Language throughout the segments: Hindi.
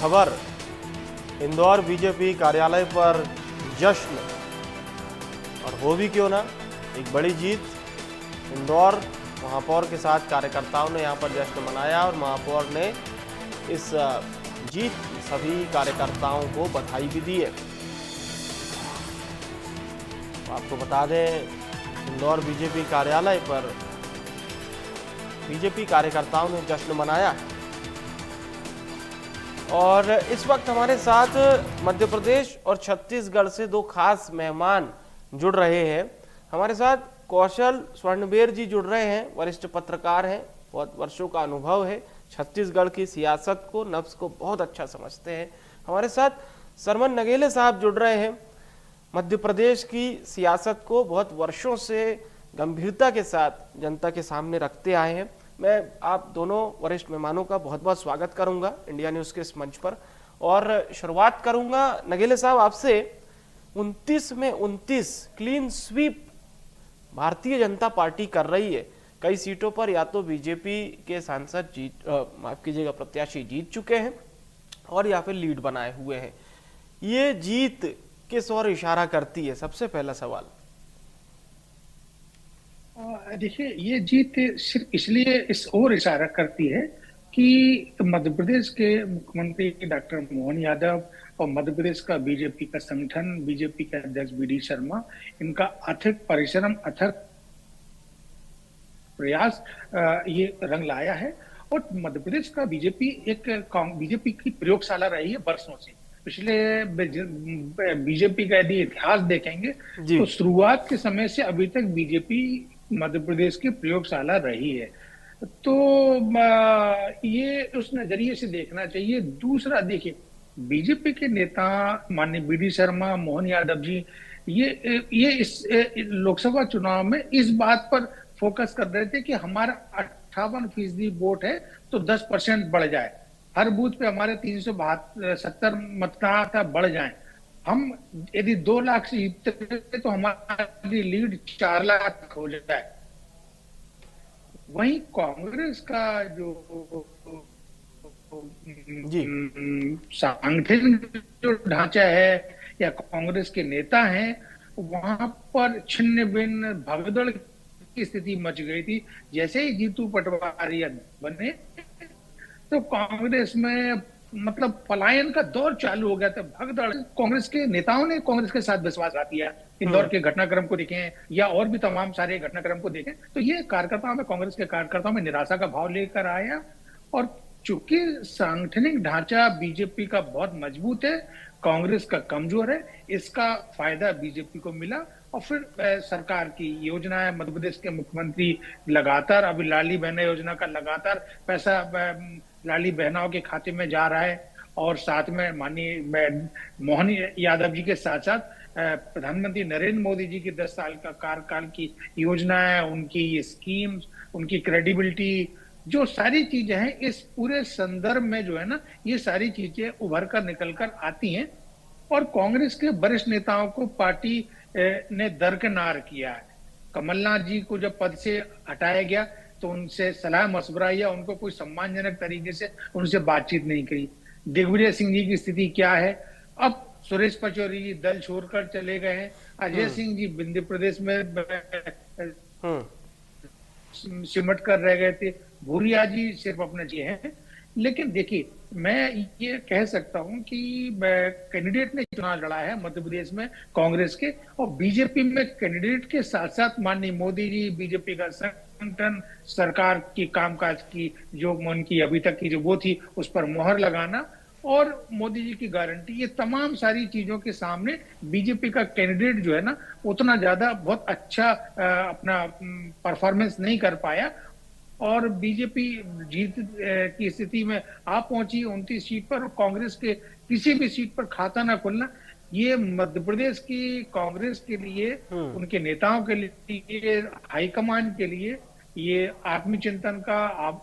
खबर, इंदौर बीजेपी कार्यालय पर जश्न, और हो भी क्यों ना, एक बड़ी जीत। इंदौर महापौर के साथ कार्यकर्ताओं ने यहां पर जश्न मनाया और महापौर ने इस जीत की सभी कार्यकर्ताओं को बधाई भी दी है। आपको बता दें, इंदौर बीजेपी कार्यालय पर बीजेपी कार्यकर्ताओं ने जश्न मनाया और इस वक्त हमारे साथ मध्य प्रदेश और छत्तीसगढ़ से दो खास मेहमान जुड़ रहे हैं। हमारे साथ कौशल स्वर्णबेर जी जुड़ रहे हैं, वरिष्ठ पत्रकार हैं, बहुत वर्षों का अनुभव है, छत्तीसगढ़ की सियासत को, नब्ज को बहुत अच्छा समझते हैं। हमारे साथ सरमन नगेले साहब जुड़ रहे हैं, मध्य प्रदेश की सियासत को बहुत वर्षों से गंभीरता के साथ जनता के सामने रखते आए हैं। मैं आप दोनों वरिष्ठ मेहमानों का बहुत बहुत स्वागत करूंगा इंडिया न्यूज़ के इस मंच पर और शुरुआत करूंगा नगेले साहब आपसे। 29 में 29 clean sweep Bharatiya Janata party कर रही है। कई सीटों पर या तो बीजेपी के सांसद माफ कीजिएगा प्रत्याशी जीत चुके हैं और या फिर लीड बनाए हुए हैं। ये जीत किस ओर इशारा करती है? सबसे पहला सवाल। देखिए, ये जीत सिर्फ इसलिए इस ओर इशारा करती है कि मध्य प्रदेश के मुख्यमंत्री डॉक्टर मोहन यादव और मध्य प्रदेश का बीजेपी का संगठन, बीजेपी के अध्यक्ष बी डी शर्मा, इनका अथक परिश्रम, अथक प्रयास ये रंग लाया है। और मध्य प्रदेश का बीजेपी की प्रयोगशाला रही है वर्षों से। पिछले बीजेपी का यदि इतिहास देखेंगे तो शुरुआत के समय से अभी तक बीजेपी मध्य प्रदेश की प्रयोगशाला रही है। तो ये उस नजरिए से देखना चाहिए। दूसरा, देखिए, बीजेपी के नेता माननीय बी डी शर्मा, मोहन यादव जी, ये इस लोकसभा चुनाव में इस बात पर फोकस कर रहे थे कि हमारा 58% वोट है तो 10% बढ़ जाए, हर बूथ पे हमारे 370 मतदाता बढ़ जाए। हम यदि 2 लाख से जीतते तो हमारी लीड 4 लाख हो जाए। वहीं कांग्रेस का जो सांगठनिक जो ढांचा है या कांग्रेस के नेता हैं, वहां पर छिन्न भिन्न भगदड़ की स्थिति मच गई थी। जैसे ही जीतू पटवारी बने तो कांग्रेस में मतलब पलायन का दौर चालू हो गया था, भगदड़। कांग्रेस के नेताओं ने कांग्रेस के साथ विश्वासघात किया। इंदौर के घटनाक्रम को देखें या और भी तमाम सारे घटनाक्रम को देखें तो ये कार्यकर्ताओं में, कांग्रेस के कार्यकर्ताओं में निराशा का भाव लेकर आया। और चूंकि सांगठनिक ढांचा बीजेपी का बहुत मजबूत है, कांग्रेस का कमजोर है, इसका फायदा बीजेपी को मिला। और फिर सरकार की योजनाएं, मध्य प्रदेश के मुख्यमंत्री लगातार, अभी लाडली बहना योजना का लगातार पैसा लाडली बहनाओं के खाते में जा रहा है। और साथ में माननीय मोहन यादव जी के साथ साथ प्रधानमंत्री नरेंद्र मोदी जी की 10 साल का कार्यकाल की योजनाएं, उनकी ये स्कीम्स, उनकी क्रेडिबिलिटी, जो सारी चीजें हैं, इस पूरे संदर्भ में जो है ना, ये सारी चीजें उभर कर निकल कर आती हैं। और कांग्रेस के वरिष्ठ नेताओं को पार्टी ने दरकिनार किया है। कमलनाथ जी को जब पद से हटाया गया तो उनसे सलाह मशवरा या उनको कोई सम्मानजनक तरीके से उनसे बातचीत नहीं करी। दिग्विजय सिंह जी की स्थिति क्या है? अब सुरेश पचौरी जी दल छोड़कर चले गए हैं। अजय सिंह जी विंध्य प्रदेश में सिमट कर रह गए थे। भूरिया जी सिर्फ अपने जी हैं। लेकिन देखिए, मैं ये कह सकता हूं कि कैंडिडेट ने चुनाव लड़ा है मध्य प्रदेश में कांग्रेस के, और बीजेपी में कैंडिडेट के साथ साथ माननीय मोदी जी, बीजेपी का संगठन, सरकार की कामकाज की जो उनकी अभी तक की जो वो थी उस पर मोहर लगाना और मोदी जी की गारंटी, ये तमाम सारी चीजों के सामने बीजेपी का कैंडिडेट जो है ना, उतना ज्यादा बहुत अच्छा अपना परफॉर्मेंस नहीं कर पाया। और बीजेपी जीत की स्थिति में आ पहुंची 29 सीट पर। कांग्रेस के किसी भी सीट पर खाता ना खुलना, ये मध्य प्रदेश की कांग्रेस के लिए, उनके नेताओं के लिए, हाईकमान के लिए ये आत्मचिंतन का,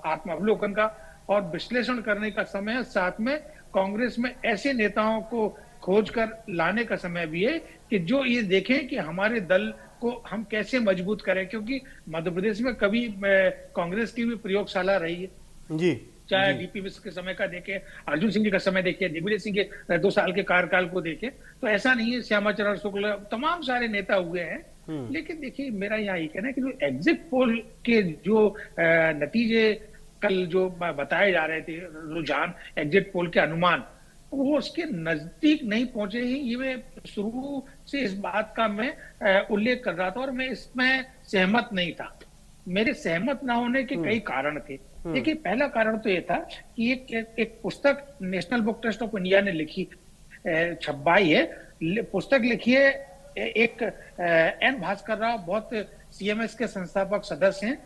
आत्मावलोकन का और विश्लेषण करने का समय है। साथ में कांग्रेस में ऐसे नेताओं को खोज कर लाने का समय भी है कि जो ये देखें कि हमारे दल को हम कैसे मजबूत करें, क्योंकि मध्य प्रदेश में कभी कांग्रेस की भी प्रयोगशाला रही है। जी, चाहे डीपी मिश्र के समय का देखें, अर्जुन सिंह जी का समय देखिए, दिग्विजय सिंह के 2 साल के कार्यकाल को देखें, तो ऐसा नहीं है। श्यामाचरण शुक्ल, तमाम सारे नेता हुए हैं। लेकिन देखिए मेरा यहाँ ये कहना है कि जो एग्जिट पोल के जो नतीजे कल जो बताए जा रहे थे, रुझान, एग्जिट पोल के अनुमान, वो उसके नजदीक नहीं पहुंचे ही। ये मैं शुरू से इस बात का मैं उल्लेख कर रहा था और मैं इसमें सहमत नहीं था। मेरे सहमत ना होने के कई कारण थे। देखिए पहला कारण तो ये था कि एक पुस्तक national book trust of India ने लिखी, छपाई है, पुस्तक लिखी है एक एन भास्कर राव, बहुत सीएमएस के संस्थापक सदस्य हैं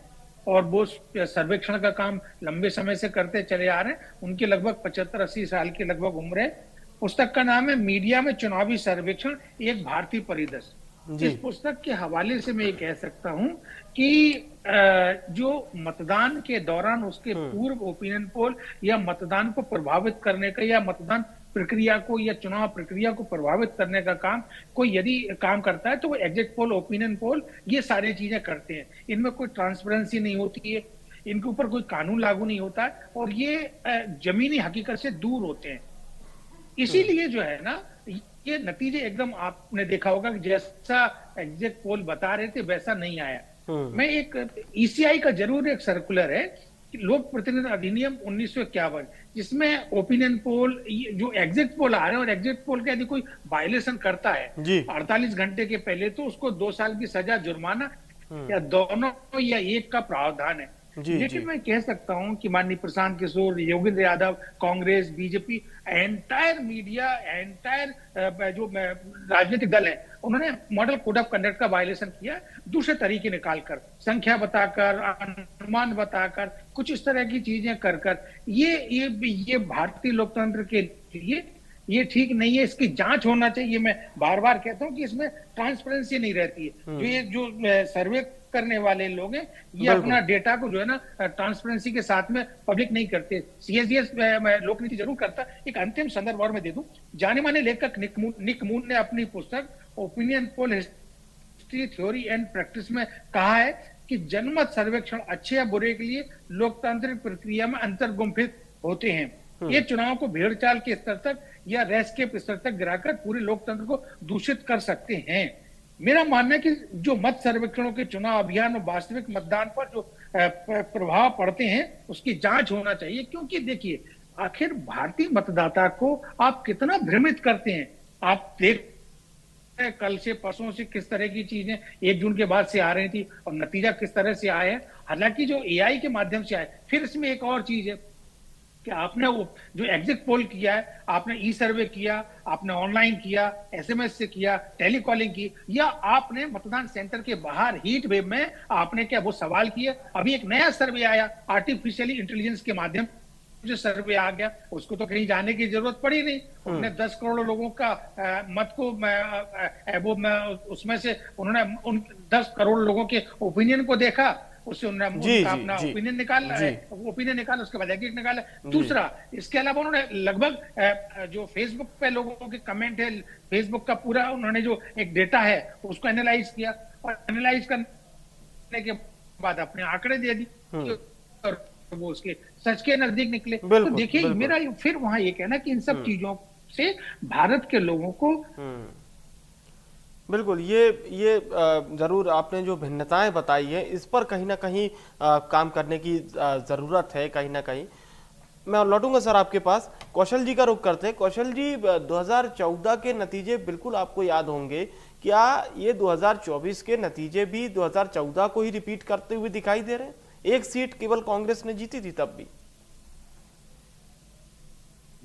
और वो सर्वेक्षण का काम लंबे समय से करते चले आ रहे हैं। उनके लगभग 75-80 साल की लगभग उम्र है। पुस्तक का नाम है मीडिया में चुनावी सर्वेक्षण, एक भारतीय परिदृश्य। इस पुस्तक के हवाले से मैं ये कह सकता हूं कि जो मतदान के दौरान उसके पूर्व ओपिनियन पोल या मतदान को प्रभावित करने का या मतदान प्रक्रिया को या चुनाव प्रक्रिया को प्रभावित करने का काम कोई यदि काम करता है तो वो एग्जिट पोल, ओपिनियन पोल, ये सारी चीजें करते हैं। इनमें कोई ट्रांसपेरेंसी नहीं होती है, इनके ऊपर कोई कानून लागू नहीं होता है और ये जमीनी हकीकत से दूर होते हैं। इसीलिए जो है ना, ये नतीजे एकदम आपने देखा होगा कि जैसा एग्जिट पोल बता रहे थे वैसा नहीं आया। मैं एक ईसीआई का जरूर एक सर्कुलर है, लोक प्रतिनिधि अधिनियम 1951, जिसमें ओपिनियन पोल, जो एग्जिट पोल आ रहे हैं और एग्जिट पोल का यदि कोई वायलेशन करता है 48 घंटे के पहले तो उसको 2 साल की सजा, जुर्माना या दोनों या एक का प्रावधान है। लेकिन मैं कह सकता हूं कि माननीय Prashant Kishor, Yogendra Yadav, Congress, BJP, entire media, entire जो राजनीतिक दल है, उन्होंने मॉडल कोड ऑफ कंडक्ट का वायलेशन किया दूसरे तरीके निकालकर, संख्या बताकर, अनुमान बताकर, कुछ इस तरह की चीजें कर कर। ये भारतीय लोकतंत्र के लिए ये ठीक नहीं है। इसकी जांच होना चाहिए। मैं बार बार कहता हूं कि इसमें ट्रांसपेरेंसी नहीं रहती है। जो सर्वे करने वाले लोग हैं, ये अपना डेटा को जो है ना ट्रांसपेरेंसी के साथ में पब्लिक नहीं करते। सीएसडीएस लोक नीति जरूर करता। एक अंतिम संदर्भ और मैं दे दूं, जाने माने लेखक निक मून ने अपनी पुस्तक opinion poll history, theory and practice में कहा है कि जनमत सर्वेक्षण अच्छे या बुरे के लिए लोकतांत्रिक प्रक्रिया में अंतर्गुम्फित होते हैं। ये चुनाव को भेड़ चाल के स्तर तक या रेस्केप स्तर तक गिराकर पूरे लोकतंत्र को दूषित कर सकते हैं। मेरा मानना है कि जो मत सर्वेक्षणों के चुनाव अभियान और वास्तविक मतदान पर जो प्रभाव पड़ते हैं उसकी जांच होना चाहिए। क्योंकि देखिए, आखिर भारतीय मतदाता को आप कितना भ्रमित करते हैं। आप देख कल से परसों से किस तरह की चीजें 1 जून के बाद से आ रही थी और नतीजा किस तरह से आया है। हालांकि जो एआई के माध्यम से आए। फिर इसमें एक और चीज है कि आपने वो जो एग्जिट पोल किया है, आपने ई सर्वे किया, आपने ऑनलाइन किया, एसएमएस से किया, टेलीकॉलिंग की, या आपने मतदान सेंटर के बाहर हीट वेव में आपने क्या वो सवाल किए। अभी एक नया सर्वे आया आर्टिफिशियली इंटेलिजेंस के माध्यम जो सर्वे आ गया, उसको तो कहीं जाने की जरूरत पड़ी नहीं। उन्होंने 10 करोड़ लोगों का मत को उसमें से उन्होंने उन 10 करोड़ लोगों के ओपिनियन को देखा, उससे उन्होंने अपना ओपिनियन निकाला, उसके बाद एग्जिट निकाला। दूसरा, इसके अलावा उन्होंने लगभग जो फेसबुक पे लोगों के कमेंट है, फेसबुक का पूरा उन्होंने जो एक डेटा है उसको एनालाइज किया और एनालाइज करने के बाद अपने आंकड़े दे दी और वो उसके सच के नजदीक निकले। तो देखिए मेरा फिर वहां ये कहना कि इन सब चीजों से भारत के लोगों को बिल्कुल ये जरूर आपने जो भिन्नताएं बताई है इस पर कहीं ना कहीं काम करने की जरूरत है। कहीं ना कहीं मैं लौटूंगा सर आपके पास। कौशल जी का रुख करते हैं। कौशल जी, 2014 के नतीजे बिल्कुल आपको याद होंगे। क्या ये 2024 के नतीजे भी 2014 को ही रिपीट करते हुए दिखाई दे रहे हैं? 1 सीट केवल कांग्रेस ने जीती थी तब भी।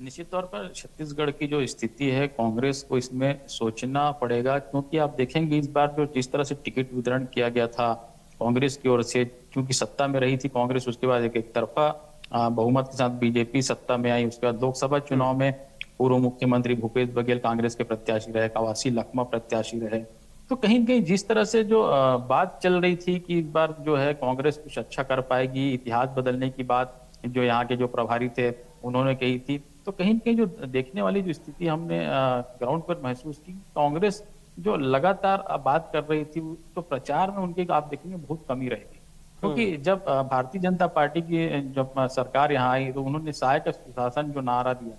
निश्चित तौर पर छत्तीसगढ़ की जो स्थिति है, कांग्रेस को इसमें सोचना पड़ेगा, क्योंकि आप देखेंगे इस बार जो जिस तरह से टिकट वितरण किया गया था कांग्रेस की ओर से, क्योंकि सत्ता में रही थी कांग्रेस, उसके बाद एक तरफा बहुमत के साथ बीजेपी सत्ता में आई। उसके बाद लोकसभा चुनाव में पूर्व मुख्यमंत्री भूपेश बघेल कांग्रेस के प्रत्याशी रहे, कवासी लखमा प्रत्याशी रहे। तो कहीं न कहीं जिस तरह से जो बात चल रही थी कि इस बार जो है कांग्रेस कुछ अच्छा कर पाएगी, इतिहास बदलने की बात जो यहाँ के जो प्रभारी थे उन्होंने कही थी, तो कहीं न कहीं जो देखने वाली जो स्थिति हमने ग्राउंड पर महसूस की, कांग्रेस जो लगातार बात कर रही थी तो प्रचार में उनके आप देखेंगे बहुत कमी रहेगी। क्योंकि जब भारतीय जनता पार्टी की जब सरकार यहाँ आई तो उन्होंने सहायक सुशासन जो नारा दिया,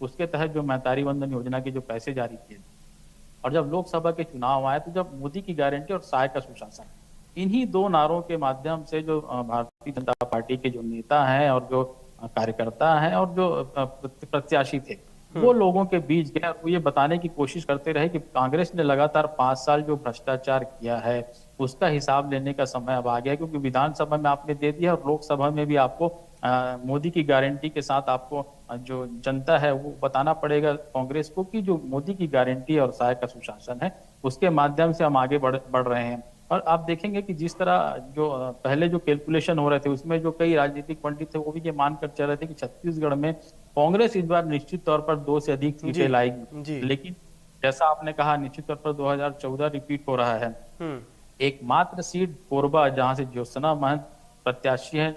उसके तहत जो महतारी वंदन योजना के जो पैसे जारी किए, और जब लोकसभा के चुनाव आए तो जब मोदी की गारंटी और सहायक सुशासन, इन्हीं दो नारों के माध्यम से जो भारतीय जनता पार्टी के जो नेता हैं और जो कार्यकर्ता हैं और जो प्रत्याशी थे, वो लोगों के बीच गए और वो ये बताने की कोशिश करते रहे कि कांग्रेस ने लगातार 5 साल जो भ्रष्टाचार किया है उसका हिसाब लेने का समय अब आ गया है, क्योंकि विधानसभा में आपने दे दिया और लोकसभा में भी आपको मोदी की गारंटी के साथ आपको जो जनता है वो बताना पड़ेगा कांग्रेस को कि जो मोदी की गारंटी और सहायक सुशासन है उसके माध्यम से हम आगे बढ़ रहे हैं। और आप देखेंगे कि जिस तरह जो पहले जो कैलकुलेशन हो रहे थे उसमें जो कई राजनीतिक पंडित थे वो भी ये मानकर चल रहे थे कि छत्तीसगढ़ में कांग्रेस इस बार निश्चित तौर पर 2 से अधिक सीटें लाएगी, लेकिन जैसा आपने कहा निश्चित तौर पर 2014 रिपीट हो रहा है। एकमात्र सीट कोरबा जहां से ज्योत्सना महंत प्रत्याशी है।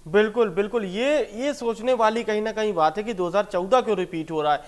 बिल्कुल बिल्कुल, ये सोचने वाली कहीं ना कहीं बात है कि 2014 क्यों रिपीट हो रहा है।